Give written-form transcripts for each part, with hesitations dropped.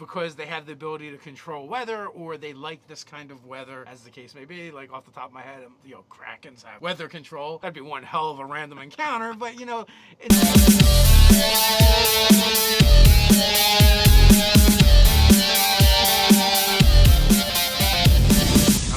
because they have the ability to control weather, or they like this kind of weather, as the case may be. Like off the top of my head, Krakens have weather control. That'd be one hell of a random encounter, but I'm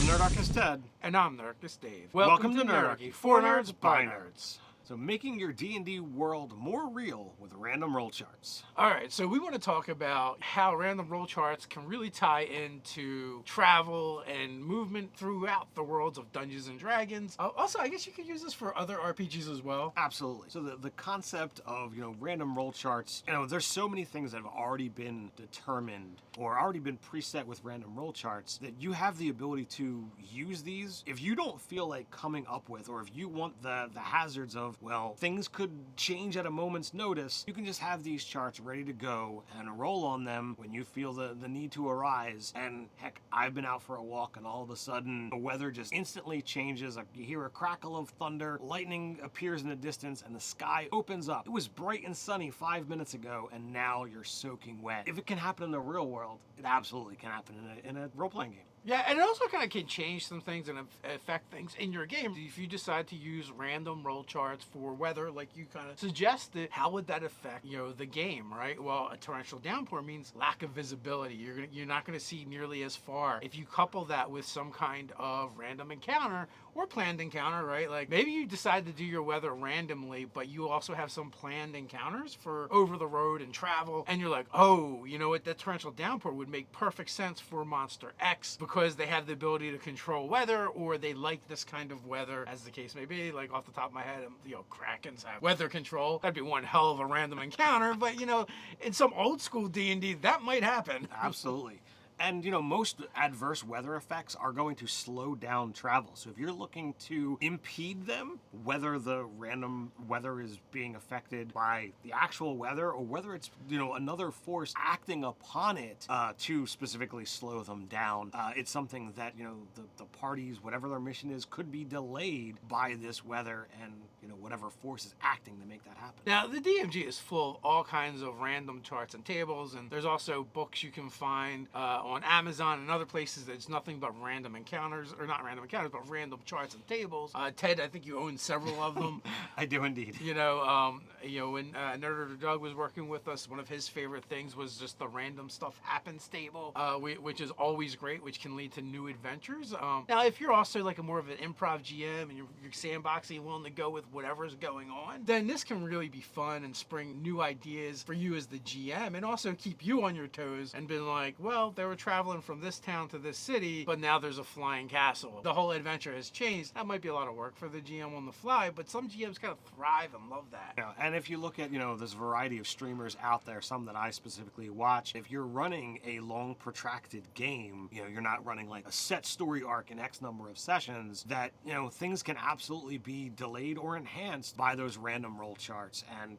Nerdarchist Ted. And I'm Nerdarchist Dave. Welcome to Nerdarchy, for nerds by nerds. So making your D&D world more real with random roll charts. All right, so we want to talk about how random roll charts can really tie into travel and movement throughout the worlds of Dungeons and Dragons. Also, I guess you could use this for other RPGs as well. Absolutely. So the concept of, random roll charts, there's so many things that have already been determined or already been preset with random roll charts that you have the ability to use these. If you don't feel like coming up with, or if you want the hazards of, things could change at a moment's notice, you can just have these charts ready to go and roll on them when you feel the need to arise. And heck, I've been out for a walk and all of a sudden the weather just instantly changes. You hear a crackle of thunder, lightning appears in the distance, and the sky opens up. It was bright and sunny 5 minutes ago, and now you're soaking wet. If it can happen in the real world, it absolutely can happen in a role-playing game. Yeah, and it also kind of can change some things and affect things in your game. If you decide to use random roll charts for weather, like you kind of suggested, how would that affect, the game, right? Well, a torrential downpour means lack of visibility. You're not going to see nearly as far. If you couple that with some kind of random encounter or planned encounter, right? Like maybe you decide to do your weather randomly, but you also have some planned encounters for over the road and travel, and you're like, oh, you know what? That torrential downpour would make perfect sense for Monster X because they have the ability to control weather, or they like this kind of weather, as the case may be. Like off the top of my head, Krakens have weather control. That'd be one hell of a random encounter, but in some old school D&D, that might happen. Absolutely. And, most adverse weather effects are going to slow down travel. So if you're looking to impede them, whether the random weather is being affected by the actual weather or whether it's, another force acting upon it to specifically slow them down, it's something that, the parties, whatever their mission is, could be delayed by this weather and, whatever force is acting to make that happen. Now, the DMG is full of all kinds of random charts and tables, and there's also books you can find on Amazon and other places that's nothing but random encounters, or not random encounters, but random charts and tables. Ted, I think you own several of them. I do indeed. When Nerder Doug was working with us, one of his favorite things was just the random stuff happens table, which is always great, which can lead to new adventures. Now, if you're also like a more of an improv GM and you're sandboxing and willing to go with whatever's going on, then this can really be fun and spring new ideas for you as the GM, and also keep you on your toes and been like, well, they were traveling from this town to this city, but now there's a flying castle. The whole adventure has changed. That might be a lot of work for the GM on the fly, but some GMs kind of thrive and love that. Yeah, and if you look at, this variety of streamers out there, some that I specifically watch, if you're running a long protracted game, you're not running like a set story arc in X number of sessions, that, things can absolutely be delayed or enhanced by those random roll charts and,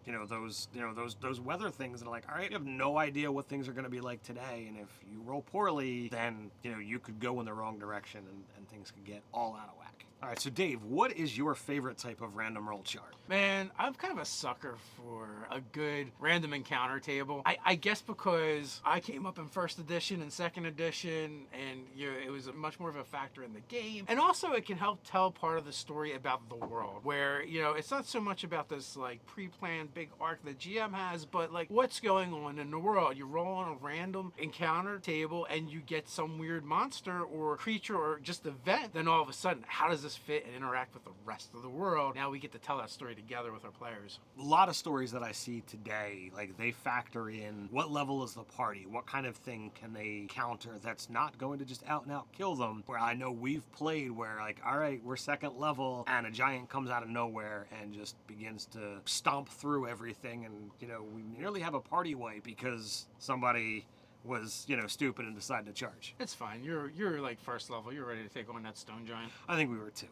those weather things that are like, all right, you have no idea what things are going to be like today, and if you roll poorly, then, you could go in the wrong direction and things could get all out of whack. All right, so Dave, what is your favorite type of random roll chart? Man, I'm kind of a sucker for a good random encounter table. I guess because I came up in first edition and second edition, and it was much more of a factor in the game. And also it can help tell part of the story about the world, where, it's not so much about this like pre-planned big arc that GM has, but like what's going on in the world. You roll on a random encounter table and you get some weird monster or creature or just event, then all of a sudden, how does this fit and interact with the rest of the world? Now we get to tell that story together with our players. A lot of stories that I see today, like they factor in what level is the party, what kind of thing can they counter that's not going to just out and out kill them. Where I know we've played where like, all right, we're second level and a giant comes out of nowhere and just begins to stomp through everything, and we nearly have a party wipe because somebody was, stupid and decided to charge. It's fine. You're like first level. You're ready to take on that stone giant. I think we were too.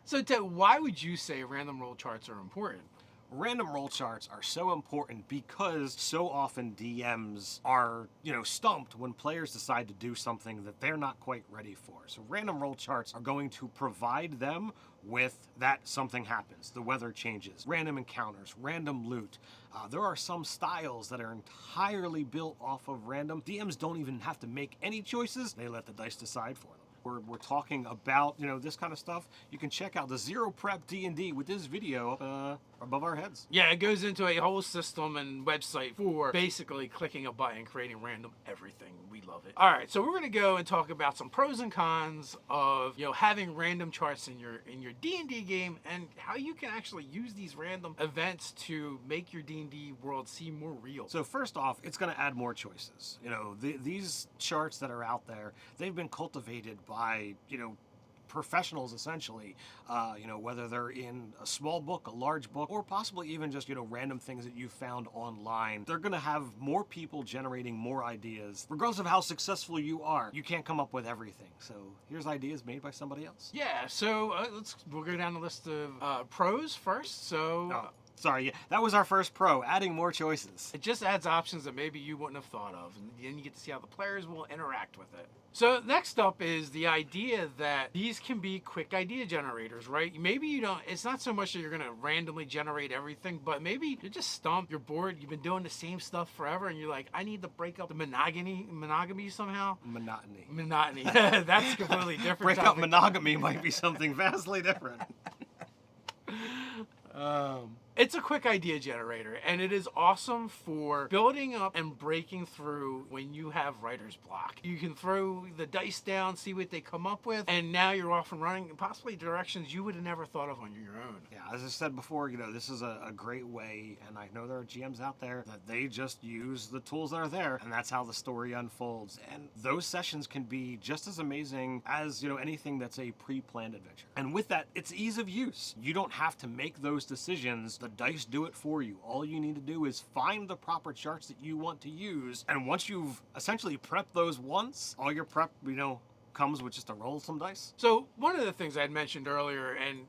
So Ted, why would you say random roll charts are important? random roll charts are so important because so often DMs are, stumped when players decide to do something that they're not quite ready for. So random roll charts are going to provide them with that something happens. The weather changes, random encounters, random loot. There are some styles that are entirely built off of random. DMs don't even have to make any choices. They let the dice decide for them. We're talking about, this kind of stuff. You can check out the Zero Prep D&D with this video above our heads. Yeah, it goes into a whole system and website for basically clicking a button, creating random everything. We love it. All right, so we're gonna go and talk about some pros and cons of having random charts in your D&D game, and how you can actually use these random events to make your D&D world seem more real. So first off, it's going to add more choices. These charts that are out there, they've been cultivated by professionals essentially, whether they're in a small book, a large book, or possibly even just, random things that you found online. They're going to have more people generating more ideas. Regardless of how successful you are, you can't come up with everything. So here's ideas made by somebody else. Yeah, so we'll go down the list of pros first. So Sorry, that was our first pro, adding more choices. it just adds options that maybe you wouldn't have thought of, and then you get to see how the players will interact with it. So next up is the idea that these can be quick idea generators, right? Maybe you don't, it's not so much that you're gonna randomly generate everything, but maybe you're just stumped, you're bored, you've been doing the same stuff forever, and you're like, I need to break up the monogamy somehow. Monotony. That's completely different. Break up topic. monogamy might be something vastly different. It's a quick idea generator, and it is awesome for building up and breaking through when you have writer's block. You can throw the dice down, see what they come up with, and now you're off and running, possibly directions you would have never thought of on your own. Yeah, as I said before, this is a great way, and I know there are GMs out there that they just use the tools that are there, and that's how the story unfolds. And those sessions can be just as amazing as, anything that's a pre-planned adventure. And with that, it's ease of use. You don't have to make those decisions. The dice do it for you. All you need to do is find the proper charts that you want to use, and once you've essentially prepped those once, all your prep, comes with just a roll some dice. So one of the things I had mentioned earlier, and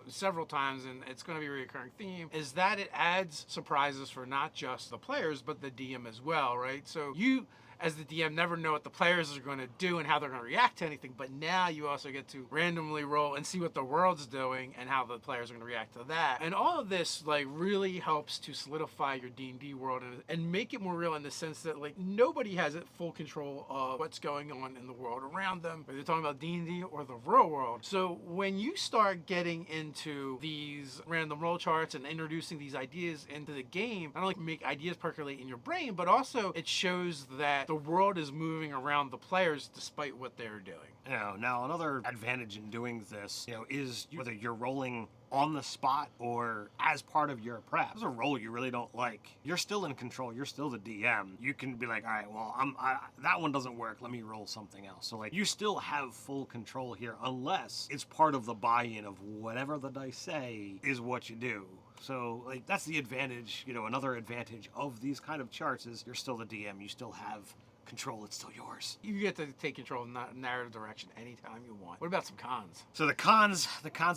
several times, and it's going to be a recurring theme, is that it adds surprises for not just the players but the DM as well, right? So you, as the DM, never know what the players are going to do and how they're going to react to anything, but now you also get to randomly roll and see what the world's doing and how the players are going to react to that. And all of this really helps to solidify your D&D world and make it more real, in the sense that nobody has full control of what's going on in the world around them, whether they're talking about D&D or the real world. So when you start getting into these random roll charts and introducing these ideas into the game, not only make ideas percolate in your brain, but also it shows that the world is moving around the players despite what they're doing. Now another advantage in doing this, is whether you're rolling on the spot or as part of your prep. If it's a role you really don't like, you're still in control. You're still the DM. You can be like, all right, well, that one doesn't work. Let me roll something else. So you still have full control here, unless it's part of the buy-in of whatever the dice say is what you do. So that's the advantage. Another advantage of these kind of charts is you're still the DM. You still have control. It's still yours. You get to take control of narrative direction anytime you want. What about some cons? So the cons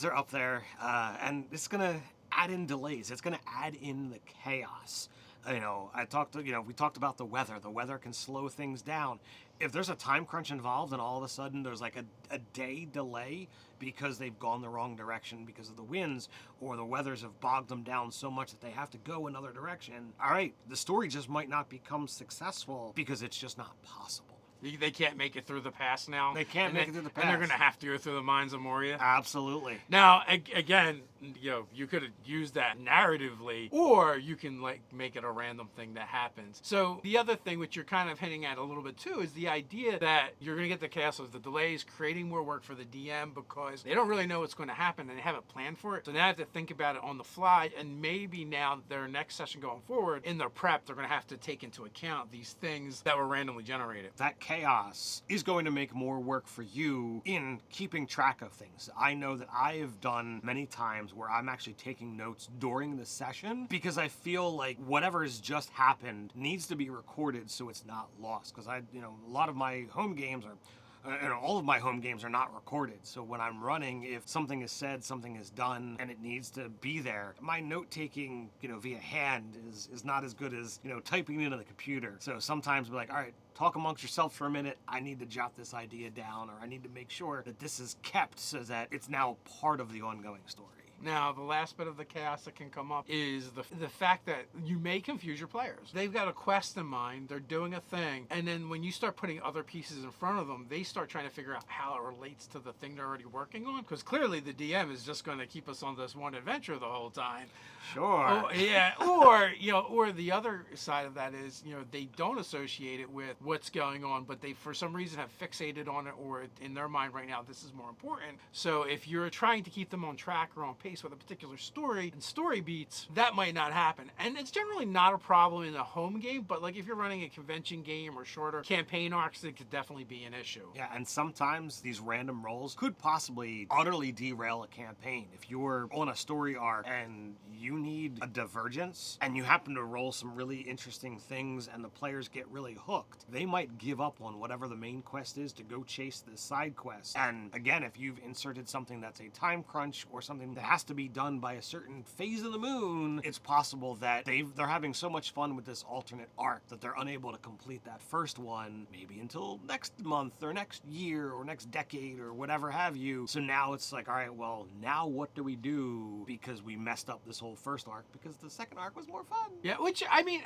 are up there, and it's gonna add in delays. It's gonna add in the chaos. We talked about the weather. The weather can slow things down. If there's a time crunch involved and all of a sudden there's a day delay because they've gone the wrong direction because of the winds, or the weathers have bogged them down so much that they have to go another direction, all right, the story just might not become successful because it's just not possible. They can't make it through the pass now. They can't make it through the pass. And they're going to have to go through the mines of Moria. Absolutely. Now, again, you could have used that narratively, or you can make it a random thing that happens. So the other thing, which you're kind of hinting at a little bit too, is the idea that you're going to get the chaos of the delays, creating more work for the DM because they don't really know what's going to happen and they haven't planned for it. So now they have to think about it on the fly, and maybe now their next session going forward, in their prep, they're going to have to take into account these things that were randomly generated. That chaos is going to make more work for you in keeping track of things. I know that I have done many times where I'm actually taking notes during the session because I feel like whatever has just happened needs to be recorded so it's not lost. Because a lot of my home games are and all of my home games are not recorded. So when I'm running, if something is said, something is done, and it needs to be there, my note taking, via hand is not as good as, typing into the computer. So sometimes we're like, all right, talk amongst yourselves for a minute. I need to jot this idea down, or I need to make sure that this is kept so that it's now part of the ongoing story. Now, the last bit of the chaos that can come up is the fact that you may confuse your players. They've got a quest in mind, they're doing a thing, and then when you start putting other pieces in front of them, they start trying to figure out how it relates to the thing they're already working on, because clearly the DM is just going to keep us on this one adventure the whole time. Sure. Oh, yeah. Or the other side of that is, they don't associate it with what's going on, but they, for some reason, have fixated on it, or in their mind right now, this is more important. So if you're trying to keep them on track or on pace with a particular story and story beats, that might not happen. And it's generally not a problem in a home game, but like if you're running a convention game or shorter campaign arcs, it could definitely be an issue. Yeah, and sometimes these random rolls could possibly utterly derail a campaign. If you're on a story arc and you need a divergence and you happen to roll some really interesting things and the players get really hooked, they might give up on whatever the main quest is to go chase the side quest. And again, if you've inserted something that's a time crunch or something that has to be done by a certain phase of the moon, it's possible that they're having so much fun with this alternate arc that they're unable to complete that first one maybe until next month or next year or next decade or whatever have you. So now it's like, all right, well, now what do we do, because we messed up this whole first arc because the second arc was more fun. Yeah, which, I mean,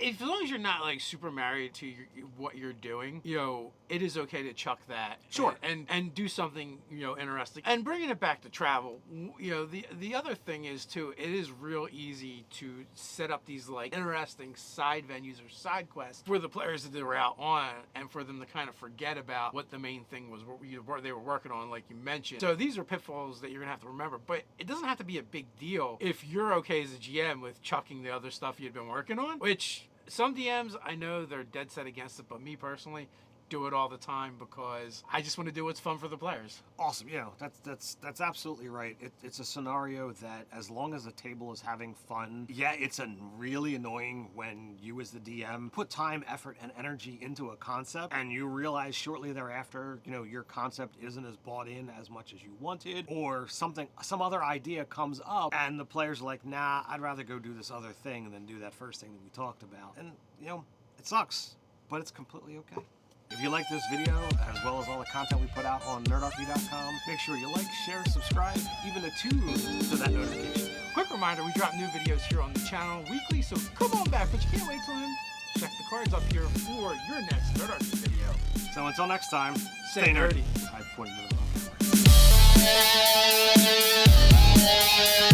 as long as you're not like super married to what you're doing, it is okay to chuck that. Sure. And do something, interesting. And bringing it back to travel, the other thing is too, it is real easy to set up these like interesting side venues or side quests for the players that they were out on, and for them to kind of forget about what the main thing was, what they were working on, like you mentioned. So these are pitfalls that you're gonna have to remember, but it doesn't have to be a big deal if you're okay as a GM with chucking the other stuff you'd been working on, which some DMs, I know they're dead set against it, but me personally, do it all the time because I just want to do what's fun for the players. Awesome. That's absolutely right. It's a scenario that as long as the table is having fun, it's really annoying when you as the DM put time, effort, and energy into a concept and you realize shortly thereafter, your concept isn't as bought in as much as you wanted, or some other idea comes up and the players are like, nah, I'd rather go do this other thing than do that first thing that we talked about. And, it sucks, but it's completely okay. If you like this video, as well as all the content we put out on nerdrp.com, make sure you like, share, subscribe, even attune to that notification. Quick reminder, we drop new videos here on the channel weekly, so come on back, but you can't wait till then. Check the cards up here for your next NerdRP video. So until next time, stay nerdy. I pointed to the wrong camera.